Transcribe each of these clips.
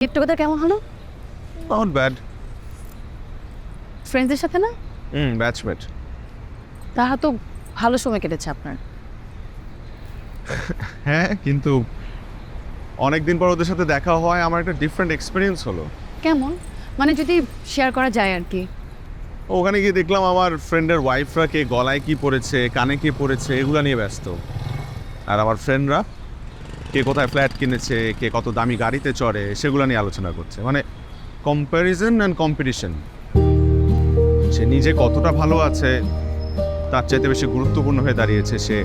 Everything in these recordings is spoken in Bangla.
গেট টুগেদার কেমন হলো? Not bad. ফ্রেন্ডসদের সাথে না? ব্যাচমেট। তারা তো ভালো সময় কেটেছে আপনার। হ্যাঁ, কিন্তু অনেকদিন পর ওদের সাথে দেখা হয়, আমার একটা ডিফারেন্ট এক্সপিরিয়েন্স হলো। কেমন? মানে যদি শেয়ার করা যায় আর কি। ওখানে গিয়ে দেখলাম আমার ফ্রেন্ডের ওয়াইফরা কে গলায় কি পরেছে, কানে কি পরেছে, এগুলো নিয়ে ব্যস্ত। আর আমার ফ্রেন্ডরা কে কোথায় ফ্ল্যাট কিনেছে, কে কত দামি গাড়িতে চড়ে, সেগুলো নিয়ে আলোচনা করছে। মানে কম্প্যারিজন অ্যান্ড কম্পিটিশন। সে নিজে কতটা ভালো আছে তার চাইতে বেশি গুরুত্বপূর্ণ হয়ে দাঁড়িয়েছে সে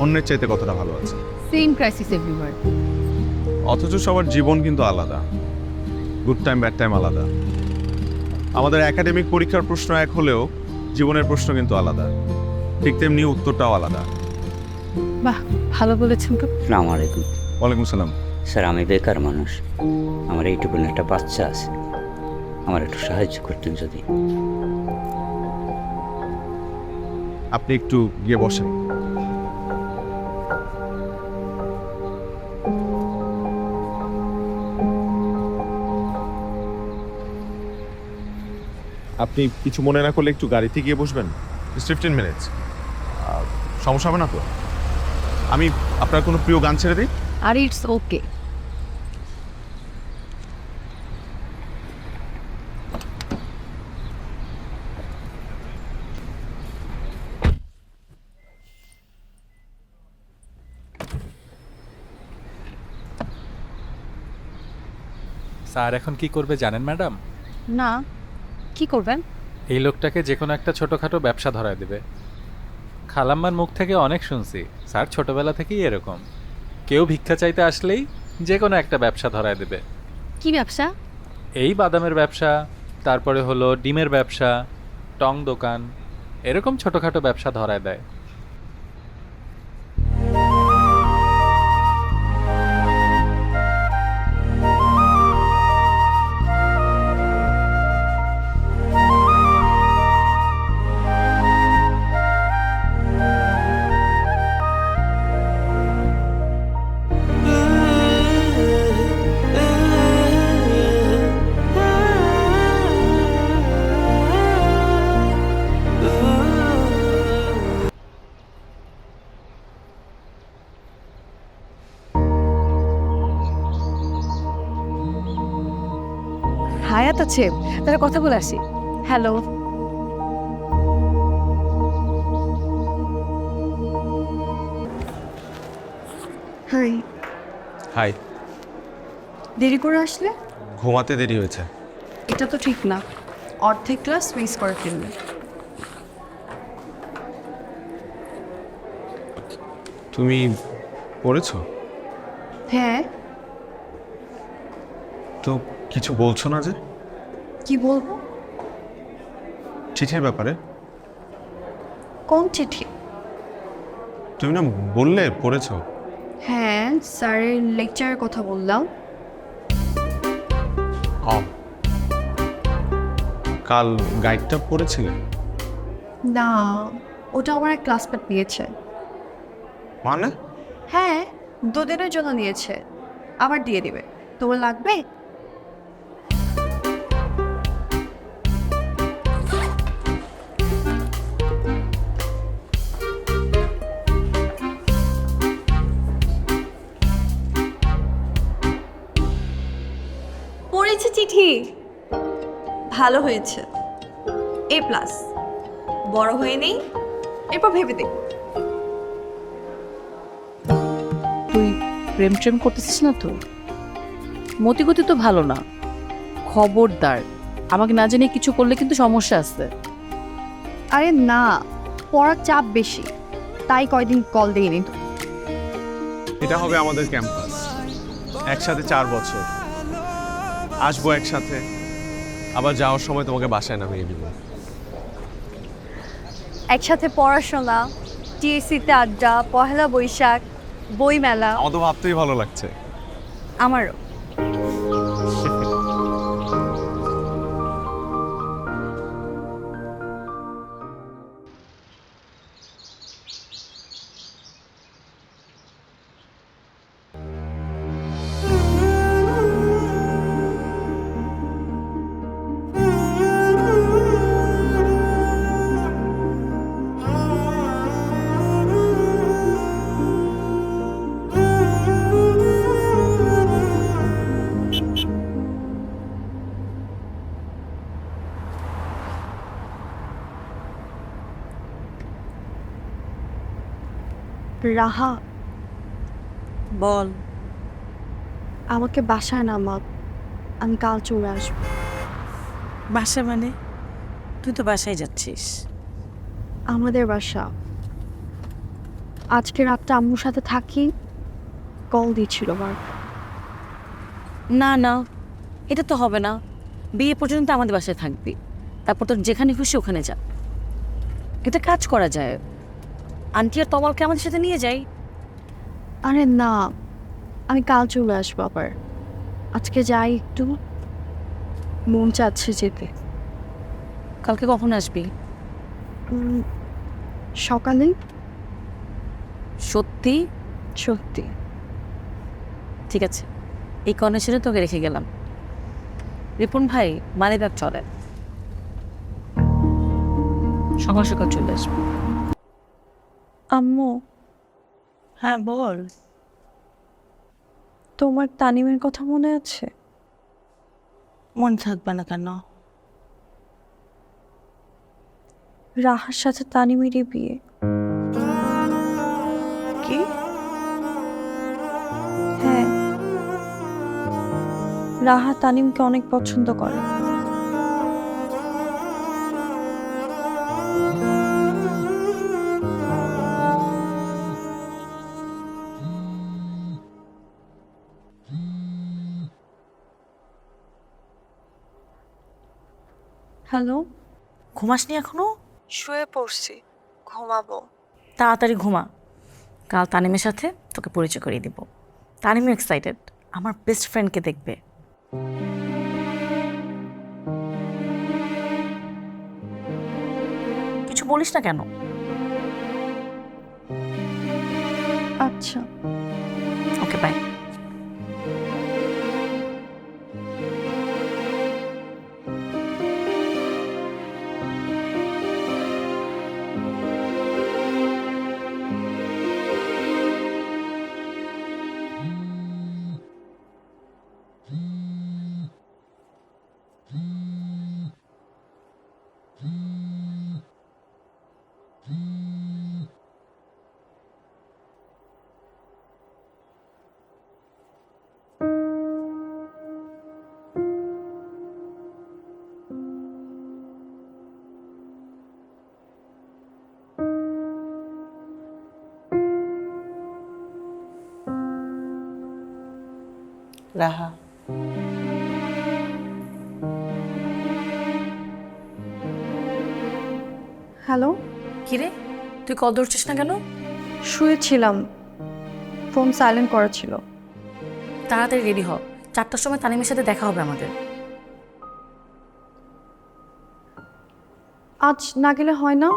অন্যের চাইতে কতটা ভালো আছে। Same crisis everywhere. অথচ সবার জীবন কিন্তু আলাদা, গুড টাইম ব্যাড টাইম আলাদা। আমাদের একাডেমিক পরীক্ষার প্রশ্ন এক হলেও জীবনের প্রশ্ন কিন্তু আলাদা, ঠিক তেমনি উত্তরটাও আলাদা। বাহ, ভালো বলেছেন তো। আসসালামু আলাইকুম। ওয়ালাইকুম সালাম। স্যার, আমি বেকার মানুষ, আমার এইটুকু একটা বাচ্চা আছে, আমার একটু সাহায্য করতেন যদি। আপনি একটু গিয়ে বসেন। আপনি কিছু মনে না করলে একটু গাড়িতে গিয়ে বসবেন, 15 মিনিটস। সমস্যা হবে না তো? আমি আপনার কোনো প্রিয় গান ছেড়ে দিই? আর ইটস ওকে। স্যার এখন কি করবে জানেন ম্যাডাম? না, কি করবেন? এই লোকটাকে যে কোনো একটা ছোটোখাটো ব্যবসা ধরায় দেবে। খালাম্মার মুখ থেকে অনেক শুনছি স্যার ছোটবেলা থেকেই এরকম, কেউ ভিক্ষা চাইতে আসলেই যে কোনো একটা ব্যবসা ধরায় দেবে। কি ব্যবসা? এই বাদামের ব্যবসা, তারপরে হলো ডিমের ব্যবসা, টং দোকান, এরকম ছোটোখাটো ব্যবসা ধরায় দেয়। হায়াত আছে, তারা কথা বলে আসি। হ্যালো। হাই। হাই। দেরি করে আসলে? ঘুমাতে দেরি হয়েছে। এটা তো ঠিক না, অর্ধেক ক্লাস মিস করে ফেললে। তুমি পড়েছো? হ্যাঁ। তো কিছু বলছো না যে? কি বলবো? চিঠির ব্যাপারে। কোন চিঠি? তুমি না বললে পড়েছো? হ্যাঁ, স্যারের লেকচারের কথা বললাম। কাল গাইডটা পড়েছিলে? না, ওটা আমার এক ক্লাসমেট নিয়েছে। মানে? হ্যাঁ, 2 দিনের জন্য নিয়েছে, আবার দিয়ে দিবে। তোমার লাগবে? পড়েছে চিঠি, ভালো হয়েছে, A+। বড় হয়ে নেই, এরপর ভেবে দেখ। তুই প্রেম ট্রেম করতেছিস না তো? মতিগতি তো ভালো না, খবরদার। আমাকে না জানিয়ে কিছু করলে কিন্তু সমস্যা আছে। আরে না, পড়ার চাপ বেশি, তাই কয়দিন কল দিইনি তো। এটা হবে আমাদের ক্যাম্পাস, একসাথে 4 বছর আসবো একসাথে, আবার যাওয়ার সময় তোমাকে বাসায় নামিয়ে দিব। একসাথে পড়াশোনা, টিএসসিতে আড্ডা, পহেলা বৈশাখ, বইমেলা। আমার তো ভাবতেই ভালো লাগছে। আমারও। রাহা, বল। আমাকে বাসায় নামা, আমি কাল চলে আসবো। বাসা মানে? তুই তো বাসায় যাচ্ছিস। আমাদের বাসা। আজকে রাতটা আম্মুর সাথে থাকি, কল দিচ্ছিল আমার। না না, এটা তো হবে না। বিয়ে পর্যন্ত আমাদের বাসায় থাকবি, তারপর তোর যেখানে খুশি ওখানে যা। এটা কাজ করা যায়। আন্টি আর তমালকে আমাদের সাথে নিয়ে যাই। আরে না, আমি কাল চলে আসবো আবার। আজকে যাই একটু, মন চাচ্ছে যেতে। কালকে কখন আসবি? সকালে। সত্যি? সত্যি। ঠিক আছে, এই কন্ডিশনে তোকে রেখে গেলাম। রিপন ভাই, মানিব্যাগ চলে, সকাল সকাল চলে আসবো। আম্মু, হ্যাঁ বল। তোমার তানিমের কথা মনে আছে? মনে থাকবে না কেন? রাহার সাথে তানিমেরই বিয়ে। কি? হ্যাঁ, রাহা তানিমকে অনেক পছন্দ করে। হ্যালো, ঘুমাসনি এখনো? শুয়ে পড়ছি, ঘুমাবো। তাড়াতাড়ি ঘুমা, কাল তানিমের সাথে তোকে পরিচয় করিয়ে দিব। তানিমও এক্সাইটেড, আমার বেস্ট ফ্রেন্ডকে দেখবে। কিছু বলিস না কেন? আচ্ছা। Okay bye. রাহা, হ্যালো। কিরে তুই কল ধরছিস না কেন? শুয়েছিলাম, ফোন সাইলেন্ট করা ছিল। তাড়াতাড়ি রেডি হ, 4টার সময় তানিমের সাথে দেখা হবে আমাদের। আজ না গেলে হয় না?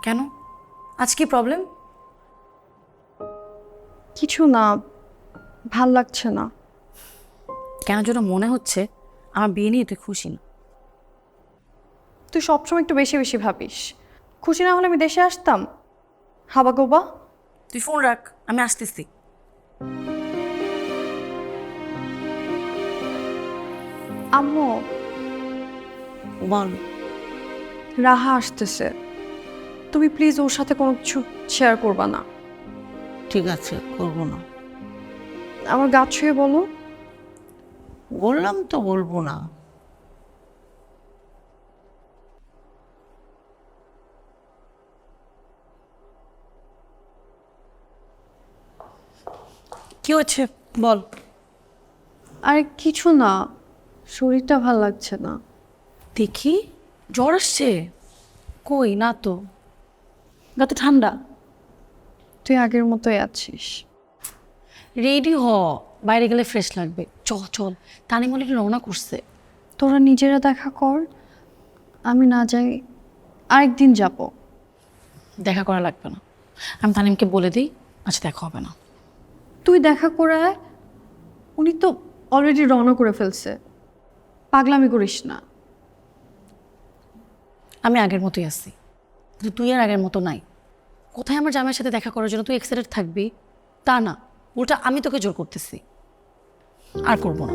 কেন? আজ কি প্রবলেম? কিছু না, ভাল লাগছে না। কেন যেন মনে হচ্ছে আমার বিয়ে নিয়ে তুই খুশি না। তুই সবসময় একটু বেশি বেশি ভাবিস। খুশি না হলে আমি দেশে আসতাম? হাবা গোবা। তুই ফোন রাখ, আমি আসতেছি। আম্মু, বল। রাহা আসতেছে, তুমি প্লিজ ওর সাথে কোনো কিছু শেয়ার করবা না। ঠিক আছে, করবো না। আমার গা ছুঁয়ে বলো। বললাম তো বলবো না। কি হচ্ছে বল। আরে কিছু না, শরীরটা ভাল লাগছে না। দেখি, জ্বর আসছে? কই না তো, গা তো ঠান্ডা। তুই আগের মতোই আছিস। রেডি হ, বাইরে গেলে ফ্রেশ লাগবে। চল চল, তানিম অলরেডি রওনা করছে। তোরা নিজেরা দেখা কর, আমি না যাই আরেকদিন যাব। দেখা করা লাগবে না, আমি তানিমকে বলে দিই আচ্ছা দেখা হবে না। তুই দেখা করে আয়, উনি তো অলরেডি রওনা করে ফেলছে। পাগলামি করিস না। আমি আগের মতোই আছি, কিন্তু তুই আর আগের মতো নাই। কোথায় আমার জামাইয়ের সাথে দেখা করার জন্য তুই এক্সাইটেড থাকবি তা না, উল্টা আমি তোকে জোর করতেছি। আর করবো না।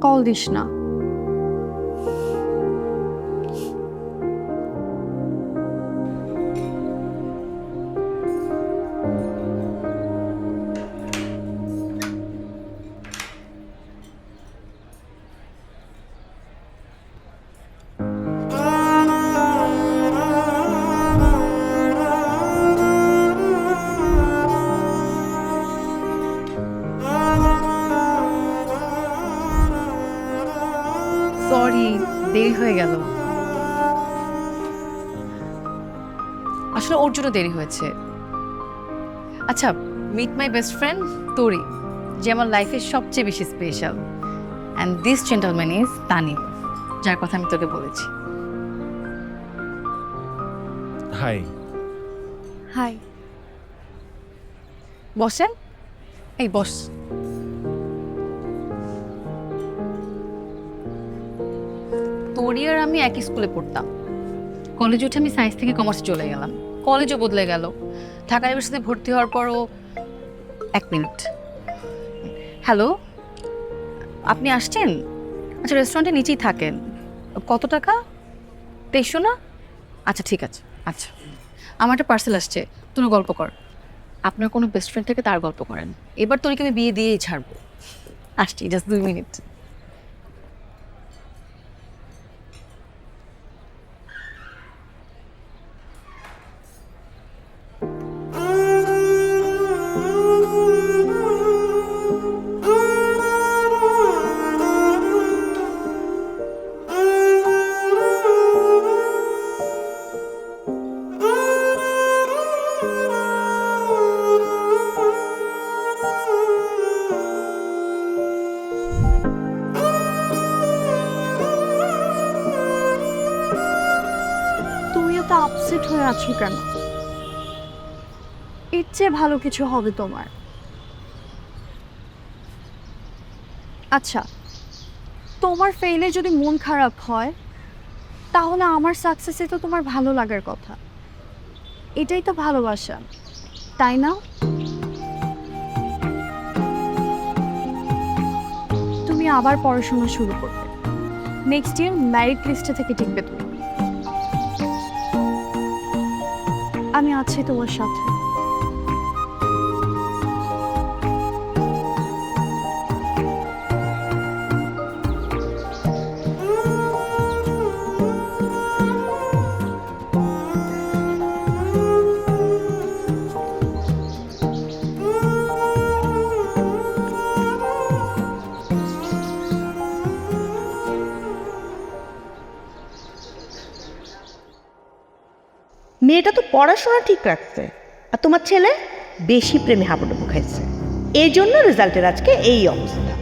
কল দিস না। সরি, দেরি হয়ে গেল। আসলে ওর জন্য দেরি হয়েছে। আচ্ছা, মিট মাই বেস্ট ফ্রেন্ড তোরি, যে আমার লাইফের সবচেয়ে বেশি special. And this gentleman is Tanim, যার কথা আমি তোকে বলেছি। হাই। হাই। বসেন, এই বস। তোরি আর আমি একই স্কুলে পড়তাম। কলেজে উঠে আমি সায়েন্স থেকে কমার্সে চলে গেলাম, কলেজও বদলে গেল। ঢাকা ইউনিভার্সিটিতে ভর্তি হওয়ার পরও। এক মিনিট, হ্যালো, আপনি আসছেন? আচ্ছা, রেস্টুরেন্টের নিচেই থাকেন। কত টাকা? 2300 না? আচ্ছা ঠিক আছে। আচ্ছা, আমার একটা পার্সেল আসছে, তুমি গল্প কর। আপনার কোনো বেস্ট ফ্রেন্ড থেকে তার গল্প করেন। এবার তোরিকে আমি বিয়ে দিয়েই ছাড়বো। আসছি, জাস্ট 2 মিনিট। তুমি এত আপসেট হয়ে আছো কেন? এর চেয়ে ভালো কিছু হবে তোমার। আচ্ছা, তোমার ফেইলে যদি মন খারাপ হয়, তাহলে আমার সাকসেসে তো তোমার ভালো লাগার কথা। এটাই তো ভালোবাসা, তাই না? তুমি আবার পড়াশোনা শুরু করবে, নেক্সট ইয়ার ম্যারিট লিস্টে থেকে টিকবে তুমি। আমি আছি তোমার সাথে। মেয়েটা তো পড়াশোনা ঠিক রাখছে, আর তোমার ছেলে বেশি প্রেমে হাবুডুবু খাইছে, এই জন্য রেজাল্টের আজকে এই অবস্থা।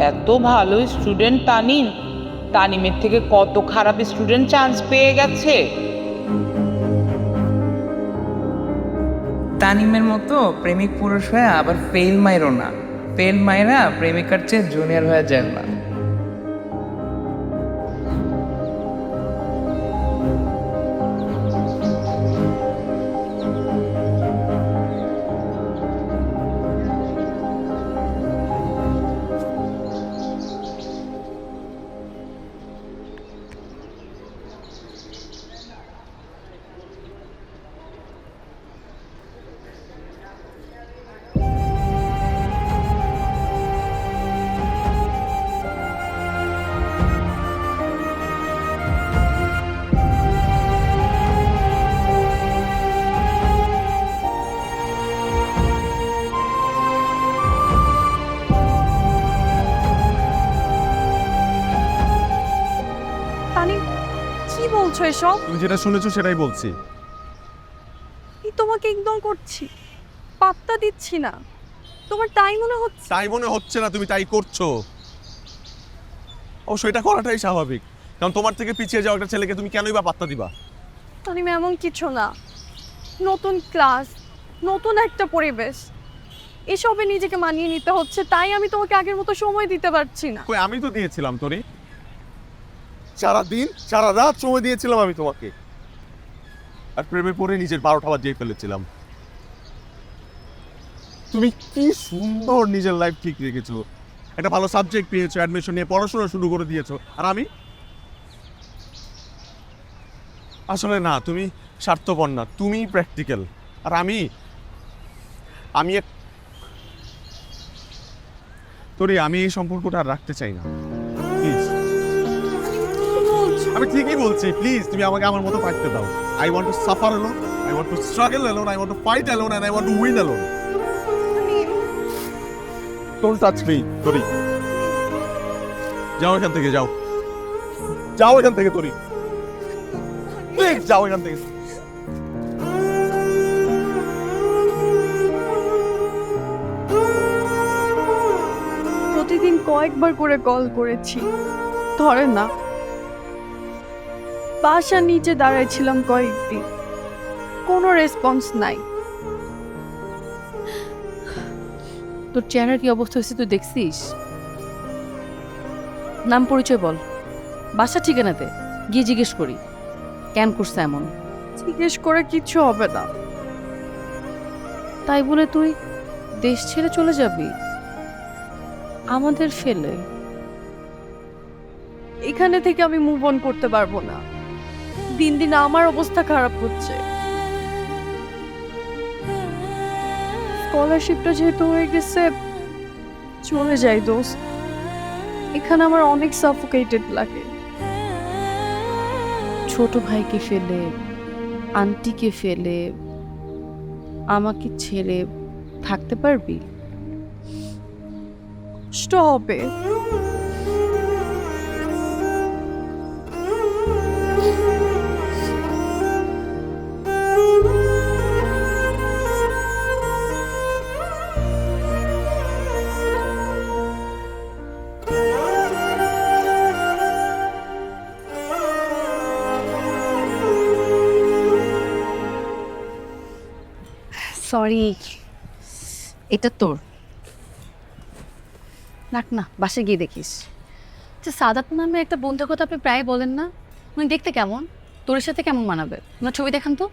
এত ভালো স্টুডেন্ট তানিম, তানিমের থেকে কত খারাপ স্টুডেন্ট চান্স পেয়ে গেছে। তানিমের মতো প্রেমিক পুরুষ হয়ে আবার ফেল মাইরো না। ফেল মাইরা প্রেমিকার চেয়ে জুনিয়র হয়ে যায় না। তানিম, কি বলছো এসব? তুমি যেটা শুনেছো সেটাই বলছি। আমি তোমাকে ইগনোর করছি, পাত্তা দিচ্ছি না। তোমার তাই মনে হচ্ছে? তাই মনে হচ্ছে না, তুমি তাই করছো। অবশ্য এটা করাটাই স্বাভাবিক, কারণ তোমার থেকে পিছিয়ে যাওয়া একটা ছেলেকে তুমি কেনই বা পাত্তা দিবা? তানিম, এমন কিছু না। নতুন ক্লাস, নতুন একটা পরিবেশ, এসবে নিজেকে মানিয়ে নিতে হচ্ছে, তাই আমি তোমাকে আগের মতো সময় দিতে পারছি না। কই, আমি তো দিয়েছিলাম তোরে, সারা দিন সারা রাত সময় দিয়েছিলাম আমি তোমাকে, আর প্রেমে পড়ে নিজের 12টা বাজিয়ে ফেলেছিলাম। তুমি কি সুন্দর নিজের লাইফ ঠিক রেখেছো, একটা ভালো সাবজেক্ট পেয়েছো, অ্যাডমিশন নিয়ে পড়াশোনা শুরু করে দিয়েছো, আর আমি আসলে না, তুমি স্বার্থপর না, তুমি প্র্যাকটিক্যাল। আর আমি তোরে আমি এই সম্পর্কটা আর রাখতে চাই না, প্লিজ। আমি ঠিকই বলছি, প্লিজ তুমি আমাকে আমার মতো থাকতে দাও। I want to suffer alone, I want to struggle alone, I want to fight alone, and I want to win alone. Don't touch me তোরি, যাও এখান থেকে, যাও যাও এখান থেকে তোরি, প্লিজ যাও এখান থেকে। প্রতিদিন কয়েকবার করে কল করেছি, ধরে না। বাসার নিচে দাঁড়াইছিলাম কয়েকদিন, কোনো রেসপন্স নাই। তোর চেহারার কি অবস্থা হয়েছে তুই দেখছিস? নাম পরিচয় বল, বাসা ঠিকানাতে গিয়ে জিজ্ঞেস করি কেন করছে এমন। জিজ্ঞেস করে কিচ্ছু হবে না। তাই বলে তুই দেশ ছেড়ে চলে যাবি আমাদের ফেলে? এখানে থেকে আমি মুভ অন করতে পারবো না, দিন দিন আমার অবস্থা খারাপ হচ্ছে। স্কলারশিপটা যেহেতু হয়ে গেছে, চলে যাই দোস্ত। এখানে আমার অনেক সাফোকেটেড লাগে। ছোট ভাইকে ফেলে, আন্টিকে ফেলে আমাকে ছেড়ে থাকতে পারবি? কষ্ট হবে। সরি, এটা তোর। রাখ না, বাসায় গিয়ে দেখিস। আচ্ছা, সাদাত নামে একটা বন্ধুর কথা আপনি প্রায় বলেন না, উনি দেখতে কেমন? তোর সাথে কেমন মানাবে? ওনার ছবি দেখান তো।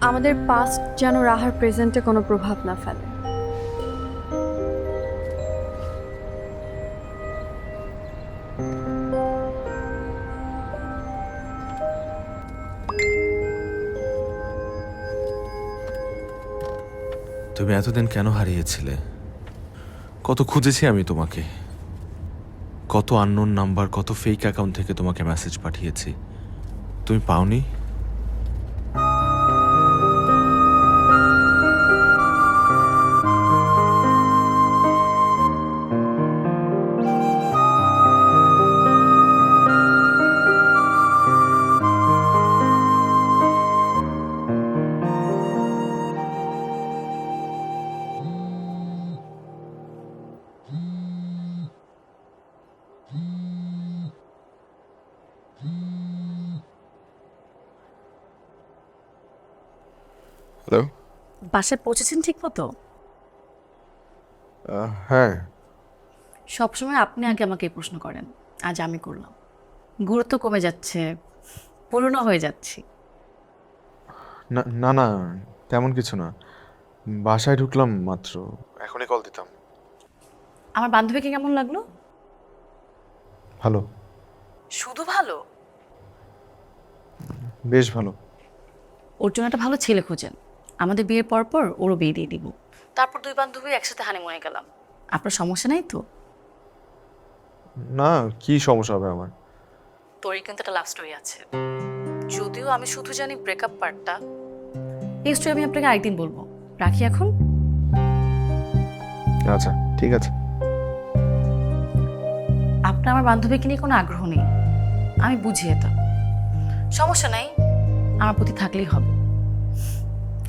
আমাদের পাস্ট যেন রাহার প্রেজেন্টে কোনো প্রভাব না ফেলে। তুমি এতদিন কেন হারিয়েছিলে? কত খুঁজেছি আমি তোমাকে, কত আননোন নাম্বার, কত ফেক অ্যাকাউন্ট থেকে তোমাকে মেসেজ পাঠিয়েছি, তুমি পাওনি? হ্যালো। বাসায় পৌঁছেছেন ঠিক মতো? হ্যাঁ। সবসময় আপনি আগে আমাকে এই প্রশ্ন করেন, আজ আমি করলাম। গুরুত্ব কমে যাচ্ছে, পুরনো হয়ে যাচ্ছি। না না না, তেমন কিছু না, বাসায় ঢুকলাম মাত্র, এখনই কল দিতাম। আমার বান্ধবীকে কেমন লাগলো? ভালো। শুধু ভালো? বেশ ভালো। ওর জন্য একটা ভালো ছেলে খোঁজেন। আমাদের বিয়ের পর পর ওরও বিয়ে দিয়ে দিব, তারপর দুই বান্ধবী একসাথে হানিমুনে গেলাম। আপনার সমস্যা নাই তো? না, কি সমস্যা হবে আমার? তোরই কিন্তু একটা লাভ স্টোরি আছে, যদিও আমি শুধু জানি ব্রেকআপ পার্টটা। এই স্টোরি আমি আপনাকে আরেকদিন বলবো। রাখি এখন। আচ্ছা ঠিক আছে। আপনার আমার বান্ধবীকে নিয়ে কোনো আগ্রহ নেই, আমি বুঝি এটা। সমস্যা নাই, আমার প্রতি থাকলেই হবে।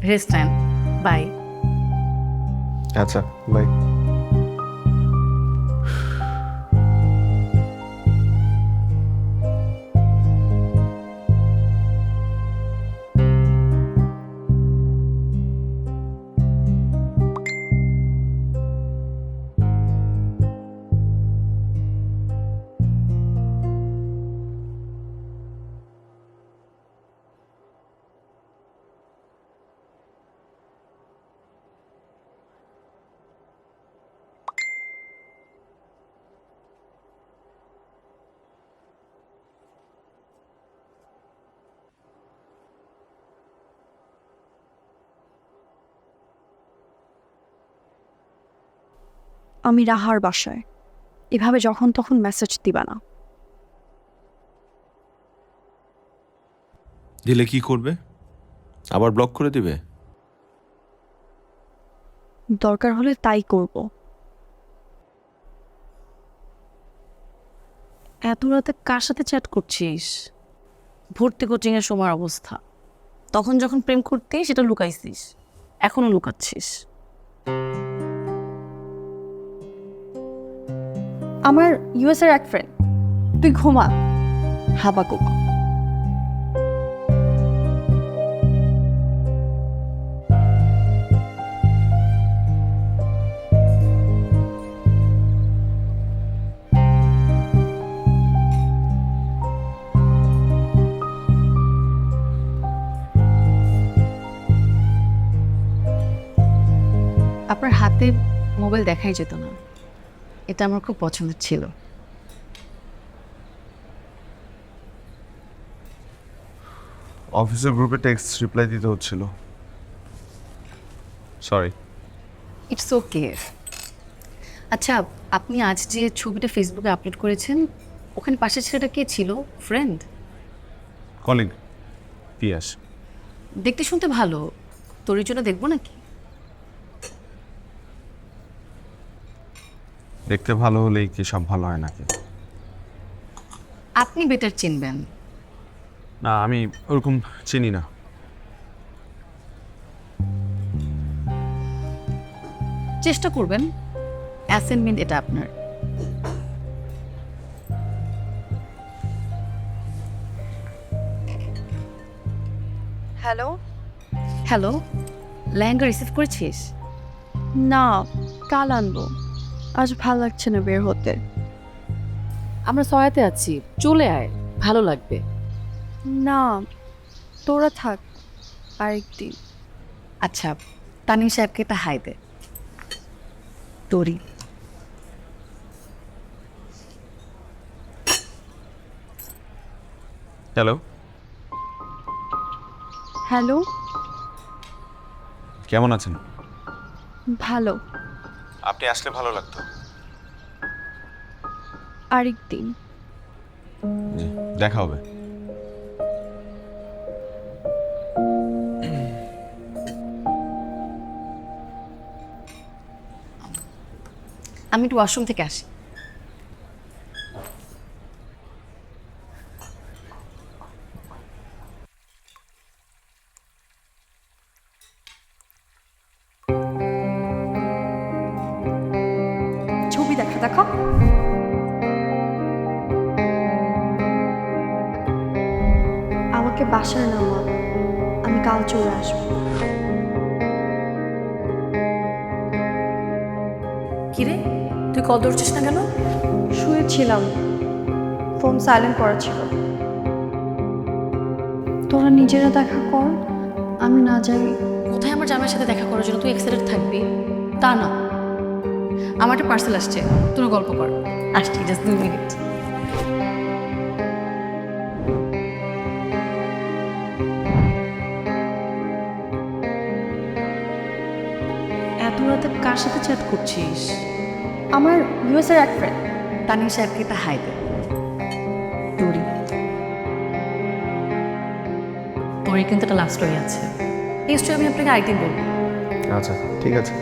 রেস্ট নেন, বাই। আচ্ছা বাই। আমি রাহার বাসায়। এভাবে যখন তখন মেসেজ দিবা না। দিলে কি করবে? আবার ব্লক করে দিবে? দরকার হলে তাই করব। এত রাতে কার সাথে চ্যাট করছিস? ভর্তি কোচিংয়ের সময় অবস্থা, তখন যখন প্রেম করতে সেটা লুকাইছিস, এখনো লুকাচ্ছিস। আমার ইউএস এর এক ফ্রেন্ড, তুই ঘুমা হাবাকুক। আপনার হাতে মোবাইল দেখাই যেত না, এটা আমার খুব পছন্দের ছিল। অফিসের গ্রুপে টেক্সট রিপ্লাই দিতে হচ্ছিল, সরি। It's okay. আচ্ছা, আপনি আজ যে ছবিটা ফেসবুকে আপলোড করেছেন, ওখানে পাশের ছেলেটা কে ছিল? ফ্রেন্ড? কলিগ পিয়াস। দেখতে শুনতে ভালো, তোর জন্য দেখবো নাকি? দেখতে ভালো হলেই কি সব ভালো হয় নাকি? আপনি বেটার চিনবেন। না, আমি ওরকম চিনি না। চেষ্টা করবেন, অ্যাসাইনমেন্ট এটা আপনার। হ্যালো। হ্যালো, লেহেঙ্গা রিসিভ করেছিস? না, কাল আনবো, আজ ভাল লাগছে না বের হতে। আমরা সহায়তে আছি, চলে আয়, ভালো লাগবে। না, তোরা থাক আরেকদিন। আচ্ছা, তানিম সাহেবকে একটা হাই দে। তোরি। Hello, hello. কেমন আছেন? ভালো, আপনি আসলে ভালো লাগতো। আরেকদিন। জি, দেখা হবে। আমি একটু ওয়াশরুম থেকে আসি। ছবি দেখো। আমাকে বাসায় নামা, আমি কাল চলে আসবো। কিরে, তুই কল ধরছিস না কেন? শুয়েছিলাম, ফোন সাইলেন্ট করা ছিল। তোরা নিজেরা দেখা কর, আমি না যাই। কোথায় আমার জামাইয়ের সাথে দেখা করার জন্য তুই এক্সাইটেড থাকবি? তা না, আমার একটা পার্সেল আসছে, তোরা গল্প কর। আসছি, জাস্ট 2 মিনিট। এত রাতে কার সাথে চ্যাট করছিস? আমার ইউএস এর এক ফ্রেন্ড। তানিম সাহেবকে একটা হাই দে। তোরি। তোরই কিন্তু একটা লাভ স্টোরি আছে, এই স্টোরি আমি আপনাকে আরেকদিন বলবো। আচ্ছা, ঠিক আছে।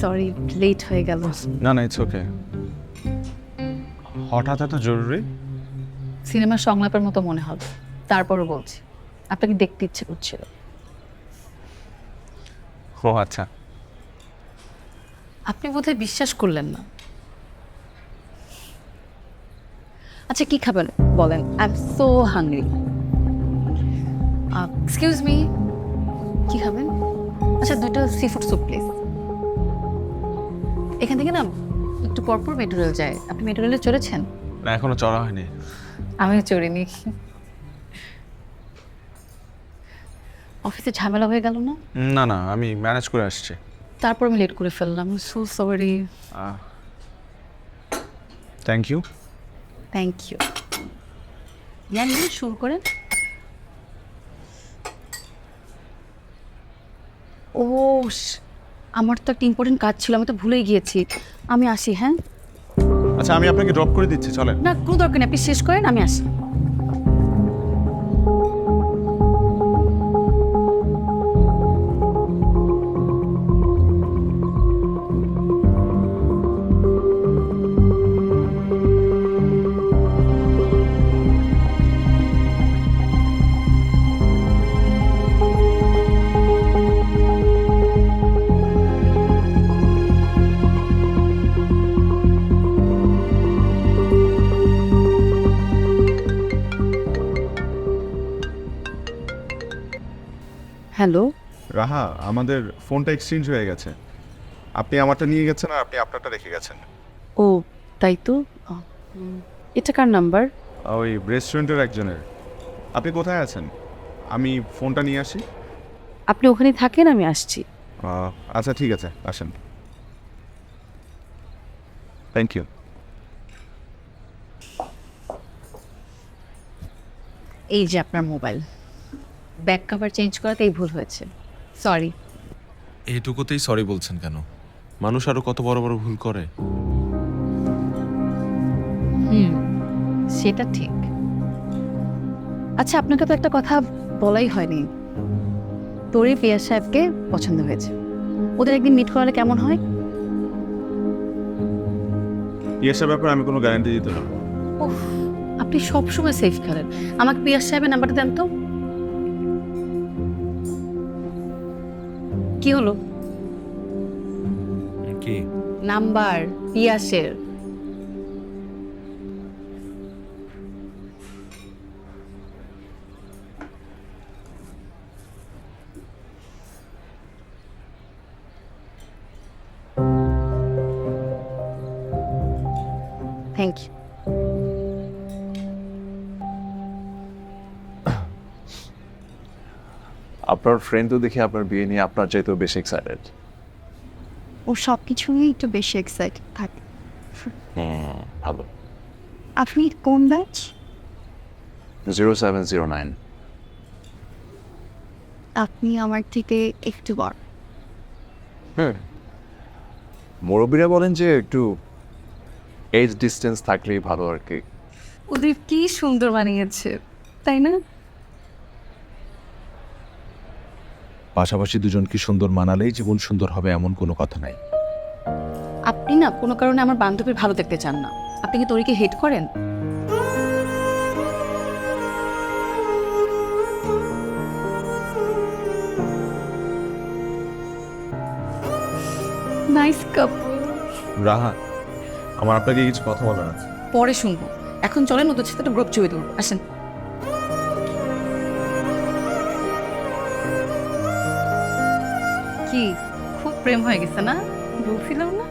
সরি লেট হয়ে গেল। না না, ইটস ওকে। হঠাৎ এত জরুরি? সিনেমার সংলাপের মতো মনে হবে, তারপরও বলছি আপনাকে দেখতে ইচ্ছে করছিল। ও আচ্ছা। আপনি বোধহয় বিশ্বাস করলেন না। আচ্ছা কি খাবেন বলেন? I am so hungry. Excuse me, কি খাবেন? আচ্ছা 2টা সি ফুড স্যুপ প্লিজ। এখান থেকে না একটু পরপর মেট্রো রেল যায়, আপনি মেট্রো রেলে চড়েছেন? না, এখনো চড়া হয়নি। আমিও চড়িনি। অফিসে ঝামেলা হয়ে গেল না? না না, আমি ম্যানেজ করে আসছি। তারপর আমি লেট করে ফেললাম, so sorry. Thank you. Thank you. Ian শুরু করেন। ও আমার তো একটা ইম্পর্টেন্ট কাজ ছিল, আমি তো ভুলেই গিয়েছি। আমি আসি, হ্যাঁ? আচ্ছা, আমি আপনাকে ড্রপ করে দিচ্ছি, চলেন। না কোনো দরকার নেই, আপনি শেষ করেন, আমি আসি। হ্যালো। রাহা, আমাদের ফোনটা এক্সচেঞ্জ হয়ে গেছে। আপনি আমারটা নিয়ে গেছেন আর আপনি আপনারটা রেখে গেছেন। ও তাই তো। এটা কার নাম্বার? ওই রেস্টুরেন্টের একজনের। আপনি কোথায় আছেন? আমি ফোনটা নিয়ে আসি। আপনি ওখানেই থাকেন, আমি আসছি। আচ্ছা ঠিক আছে, আসেন। Thank you. এই যে আপনার মোবাইল, ব্যাক কভার চেঞ্জ করাতেই ভুল হয়েছে, সরি। এইটুকুতেই সরি বলছেন কেন? মানুষ আরো কত বড় বড় ভুল করে। সেটা ঠিক। আচ্ছা আপনাকে তো একটা কথা বলাই হয়নি, তোরই পিয়াস সাহেবকে পছন্দ হয়েছে। ওদের একদিন মিট করালে কেমন হয়? এসব ব্যাপারে আমি কোনো গ্যারান্টি দিতে পারবো না। উফ, আপনি সবসময় সেফ খেলেন। আমাকে পিয়াস সাহেবের নাম্বারটা দেন তো। কি হলো? কি নাম্বার পিয়াসের। Thank you. আপনার ফ্রেন্ড তো দেখি আপনার বিয়ে নিয়ে আপনার চাইতেও বেশি এক্সাইটেড। ও সব কিছু নিয়ে একটু বেশি এক্সাইটেড থাকে। ভালো। আপনি কোন ব্যাচ? 0709। আপনি আমার থেকে একটু বড়। মুরব্বীরা বলেন যে একটু এজ ডিস্টেন্স থাকলেই ভালো আর কি। ওদের কি সুন্দর বানিয়েছে, তাই না? পাশাপাশি দুজনকে সুন্দর মানালেই জীবন সুন্দর হবে এমন কোনো কথা নাই। আপনি না কোনো কারণে আমার বান্ধবীর ভালো দেখতে চান না। আপনি কি তোরিকে হেট করেন? নাইস কাপল। রাহা, আমার আপনাকে কিছু কথা বলার আছে। পরে শুনবো, এখন চলেন ওদের সাথে একটা গ্রুপ ছবি তুলবো, আসেন। কি খুব প্রেম হয়ে গেছে না? বলছিলাম না।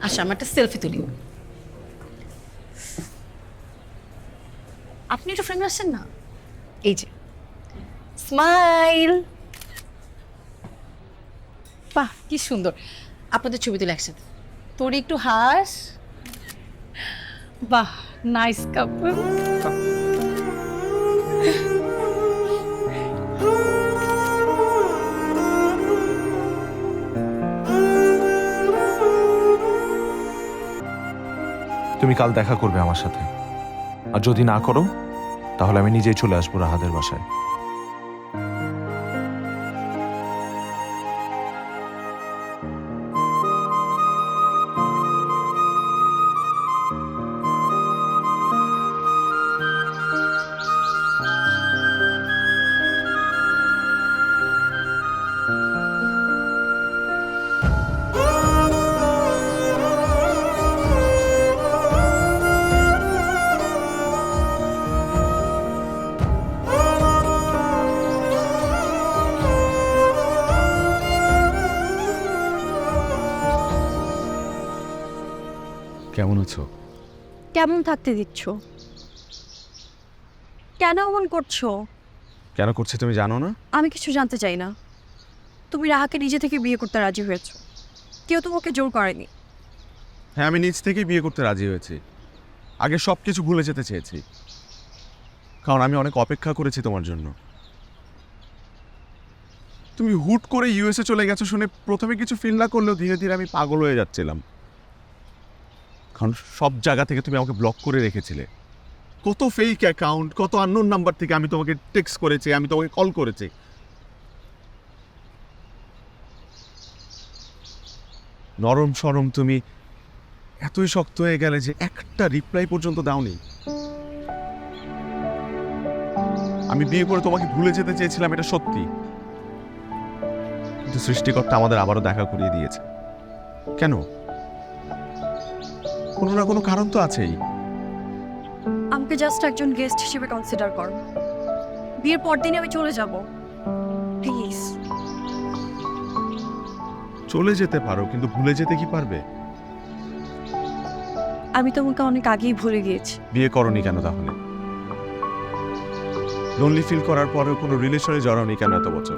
আচ্ছা আমার একটা সেলফি তুলি। আপনি একটু ফ্রেন্ড আসছেন না? এই যে স্মাইল। বাহ কি সুন্দর। আপনাদের ছবি তুলে একসাথে। তোর একটু হাস। বাহ নাইস কাপল। তুমি কাল দেখা করবে আমার সাথে, আর যদি না করো তাহলে আমি নিজেই চলে আসবো রাহাদের বাসায়। আছো? কেমন থাকতে দিচ্ছ? কেন এমন করছো? কেন করছি তুমি জানো না? আমি কিছু জানতে চাই না। তুমি রাহাকে নিজে থেকে বিয়ে করতে রাজি হয়েছো, কেউ তোমাকে জোর করেনি। হ্যাঁ, আমি নিজ থেকেই বিয়ে করতে রাজি হয়েছি। আগে সব কিছু ভুলে যেতে চেয়েছি, কারণ আমি অনেক অপেক্ষা করেছি তোমার জন্য। তুমি হুট করে ইউএসএ চলে গেছো শুনে প্রথমে কিছু ফিল না করলেও ধীরে ধীরে আমি পাগল হয়ে যাচ্ছিলাম, কারণ সব জায়গা থেকে তুমি আমাকে ব্লক করে রেখেছিলে। কত ফেক অ্যাকাউন্ট, কত আননোন নাম্বার থেকে আমি তোমাকে টেক্সট করেছি, আমি তোমাকে কল করেছি। নরম সরম তুমি এতই শক্ত হয়ে গেলে যে একটা রিপ্লাই পর্যন্ত দাওনি। আমি বিয়ে করে তোমাকে ভুলে যেতে চেয়েছিলাম, এটা সত্যি, কিন্তু সৃষ্টিকর্তা আমাদের আবারও দেখা করিয়ে দিয়েছে। কেন? কোনো না কোনো কারণ তো আছেই। আমাকে জাস্ট একজন গেস্ট হিসেবে কনসিডার কর। বিয়ের পর দিনই আমি চলে যাব, প্লিজ। চলে যেতে পারো, কিন্তু ভুলে যেতে কি পারবে? আমি তোমাকে অনেক আগেই ভুলে গিয়েছি। বিয়ে করনি কেন তাহলে? লোনলি ফিল করার পরেও কোনো রিলেশনে জড়াওনি কেন এত বছর?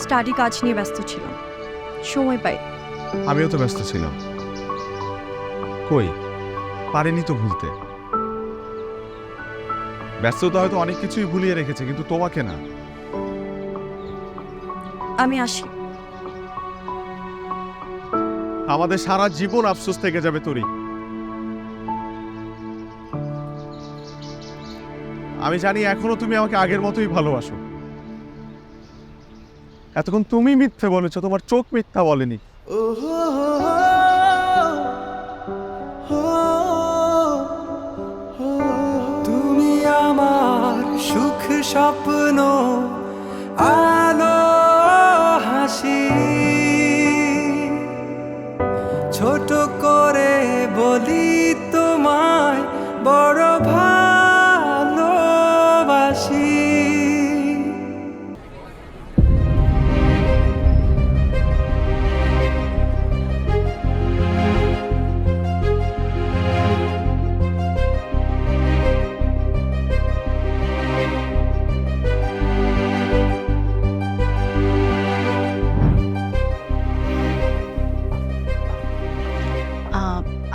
স্টাডি কাজ নিয়ে ব্যস্ত ছিলাম, সময় পাই। আমিও তো ব্যস্ত ছিলাম, কই পারিনি তো ভুলতে। ব্যস্ততা হয়তো অনেক কিছুই ভুলিয়ে রেখেছে, কিন্তু তোমাকে না। আমি আসি। আমাদের সারা জীবন আফসোস থেকে যাবে তোরই। আমি জানি এখনো তুমি আমাকে আগের মতোই ভালোবাসো। এতক্ষণ তুমি মিথ্যে বলেছো, তোমার চোখ মিথ্যা বলেনি। তুমি আমার সুখ স্বপ্ন আলো হাসি, ছোট করে বলি তোমায় বড় ভালোবাসি।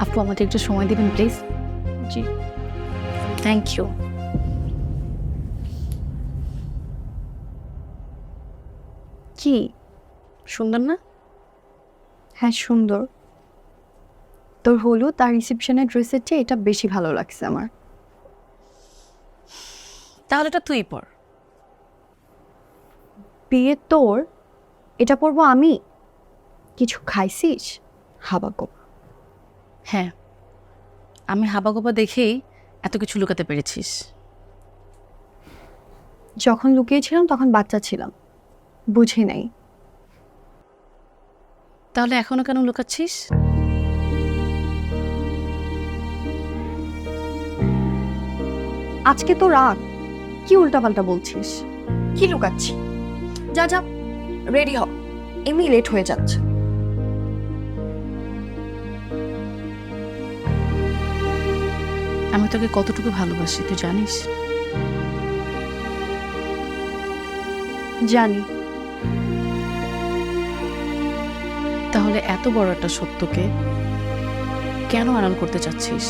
আপু, আমাদের একটু সময় দেবেন প্লিজ? G, thank you. কি সুন্দর না? হ্যাঁ সুন্দর। তোর হলুদ আর রিসেপশনের ড্রেসের চেয়ে এটা বেশি ভালো লাগছে আমার। তাহলে এটা তুই পর। বিয়ে তোর, এটা পরবো আমি? কিছু খাইছিস হাবাকো? হ্যাঁ, আমি হাবাগোবা দেখেই এত কিছু লুকাতে পেরেছিস। যখন লুকিয়েছিলাম তখন বাচ্চা ছিলাম, বুঝি নাই। তাহলে এখনো কেন লুকাচ্ছিস? আজকে তো রাত, কি উল্টাপাল্টা বলছিস? কি লুকাচ্ছি? যা যা, রেডি হ, এমনি লেট হয়ে যাচ্ছে। আমি তোকে কতটুকু ভালোবাসি তুই জানিস? জানি। তাহলে এত বড় একটা সত্যকে কেন আড়াল করতে চাচ্ছিস?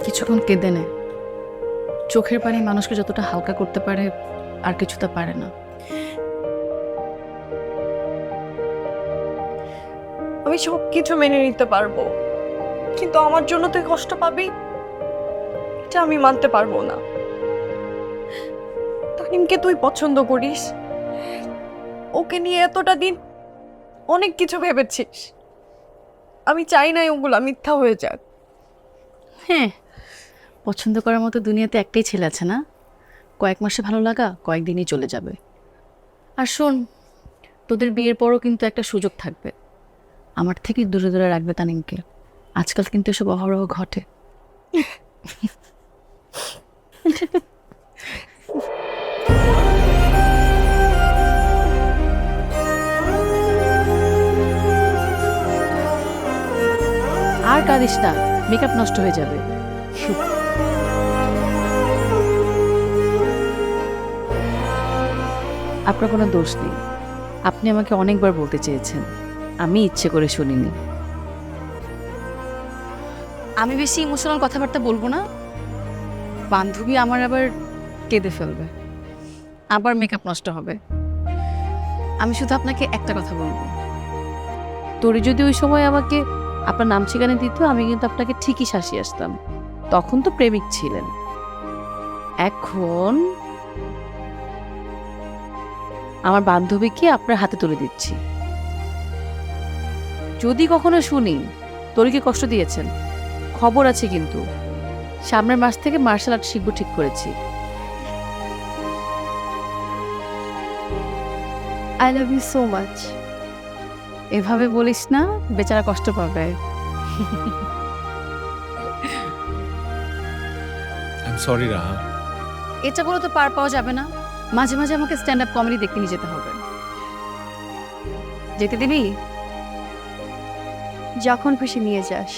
কিছুক্ষণ কেঁদে নে। চোখের পানি মানুষকে যতটা হালকা করতে পারে আর কিছু তা পারে না। আমি সব কিছু মেনে নিতে পারবো, কিন্তু আমার জন্য তুই কষ্ট পাবি এটা আমি মানতে পারবো না। তানিমকে তুই পছন্দ করিস, ওকে নিয়ে এতটা দিন অনেক কিছু ভেবেছিস। আমি চাই না ওগুলো মিথ্যা হয়ে যাক। হ্যাঁ, পছন্দ করার মতো দুনিয়াতে একটাই ছেলে আছে না? কয়েক মাসে ভালো লাগা কয়েকদিনই চলে যাবে। আর শোন, তোদের বিয়ের পরও কিন্তু একটা সুযোগ থাকবে, আমার থেকে দূরে দূরে রাখবে তানিমকে। আজকাল কিন্তু এসব অহরহ ঘটে। আর কাঁদিস না, মেকআপ নষ্ট হয়ে যাবে। আপনার কোনো দোষ নেই, আপনি আমাকে অনেকবার বলতে চেয়েছেন, আমি ইচ্ছে করে শুনিনি। আমি বেশি ইমোশনাল কথাবার্তা বলবো না, বান্ধবী আমার আবার কেঁদে ফেলবে, আবার মেকআপ নষ্ট হবে। আমি শুধু আপনাকে একটা কথা বলবো, তোরে যদি ওই সময় আমাকে আপনার নাম ঠিকানা দিত, আমি কিন্তু আপনাকে ঠিকই শাসিয়ে আসতাম। তখন তো প্রেমিক ছিলেন, এখন আমার বান্ধবীকে আপনার হাতে তুলে দিচ্ছি। যদি কখনো শুনি তোরে কি কষ্ট দিয়েছেন, খবর আছে কিন্তু। সামনের মাস থেকে মার্শাল আর্ট শিখবো ঠিক করেছি। I love you so much. এভাবে বলিস না, বেচারা কষ্ট পাবে। I am sorry Raha. এটা বলে তো পার পাওয়া যাবে না, মাঝে মাঝে আমাকে স্ট্যান্ড আপ কমেডি দেখতে নিয়ে যেতে হবে। যেতে দিবি? যখন খুশি নিয়ে যাস।